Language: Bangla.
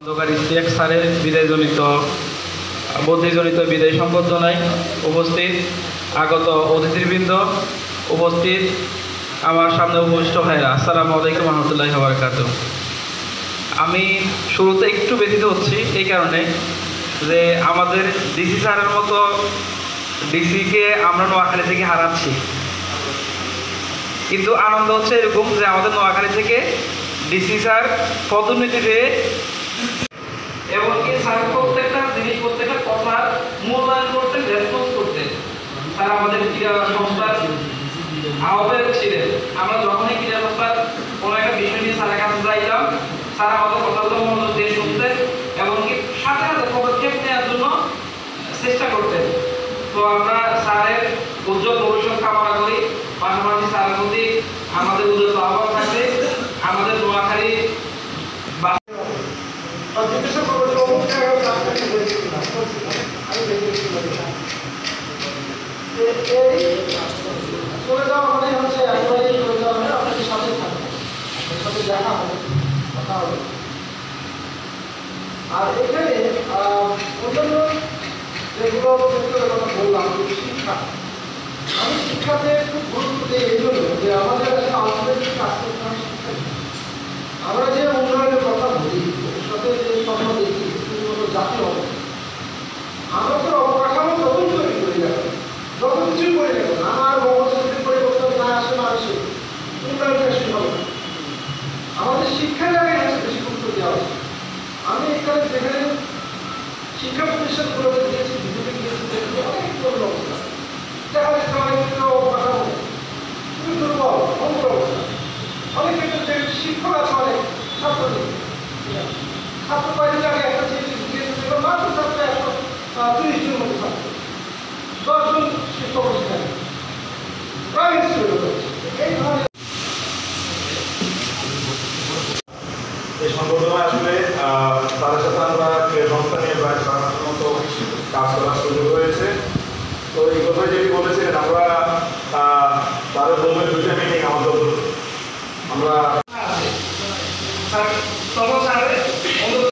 খন্দকার ইশতিয়াক স্যারের বদলিজনিত বিদায় সংবর্ধনায় উপস্থিত আগত অতিথিবৃন্দ, উপস্থিত আমার সামনে উপবিষ্ট ভাইরা, আসসালামু আলাইকুম রহমতুল্লাহি ওয়া বারাকাতুহু। আমি শুরুতে একটু ব্যথিত হচ্ছি এই কারণে যে আমাদের ডিসি স্যারের মতো ডিসিকে আমরা নোয়াখালী থেকে হারাচ্ছি, কিন্তু আনন্দ হচ্ছে এরকম যে আমাদের নোয়াখালী থেকে ডিসি স্যার পদোন্নতিতে এমনকি স্যার প্রত্যেকটা জিনিস, প্রত্যেকটা কথার মূল্যায়ন করতেন, রেসপন্স করতেন। স্যার আমাদের ক্রীড়া সংস্থার আহ্বায়ক ছিলেন। আমরা যখনই ক্রীড়া সংস্থার কোনো একটা বিষয় নিয়ে স্যারের কাছে যাইতাম, স্যার আমাদের কথাগুলো মনোযোগ দিয়ে শুনতেন, এমনকি সাথে সাথে পদক্ষেপ নেওয়ার জন্য চেষ্টা করতেন। তো আমরা স্যারের উজ্জ্বল ভবিষ্যৎ কামনা করি। পাশাপাশি স্যারের প্রতি আমাদের উদ্যোগ আহ্বান থাকবে, আমাদের নোয়াখালী চলে যাওয়া মানে হচ্ছে একবারেই চলে যাওয়া মানে আপনাদের সাথে থাকবে, আপনাদের সাথে দেখা হবে, কথা হবে। আর এখানে অন্যান্য যেগুলো ক্ষেত্রের কথা বললাম, শিক্ষা, আমি শিক্ষাতে খুব গুরুত্ব দিই এই জন্য যে আমাদের আসলে আলটিমেটলি কাজ করতে হবে শিক্ষা। আমরা যে উন্নয়নের কথা বলি, ভবিষ্যতে যে স্বপ্ন দেখি শুধুমাত্র জাতি হবে, আমরা তো অবকাঠামো যতই তৈরি করি না, যত কিছুই করি না, আমার বঙ্গবন্ধুর পরিবর্তন না আসে না আসে উন্নয়নটা শুরু হবে। আমাদের শিক্ষার জায়গায় বেশি গুরুত্ব দেওয়া উচিত। আমি এখানে যেখানে শিক্ষা প্রতিষ্ঠানগুলোতে গিয়েছি, বিজেপি গিয়েছি, দেখি অনেক দুর্বল অবস্থা, দেখা যাচ্ছে অনেক ক্ষেত্রে অবকাঠামো খুবই দুর্বল, ভঙ্গুর অবস্থা। অনেক ক্ষেত্রে যে শিক্ষক আছে, অনেক ছাত্র নেই, ছাত্র কয়েকদিন আগে একটা চিঠি দিয়েছে, মাত্র ছাত্র 130 জন মতো ছাত্র, 10 জন শিক্ষক শিক্ষার্থী, প্রাইভেট স্কুলে রয়েছে। এই ধরনের এই সংগঠনে আসলে তাদের সাথে আমরা ক্রীড়া সংস্থা নিয়ে প্রায় 4 মাসের মতো কাজ করার সুযোগ হয়েছে। তো এই কথাই যেটি বলেছিলেন, আমরা তাদের প্রথমে 2টা মিটিং আমরা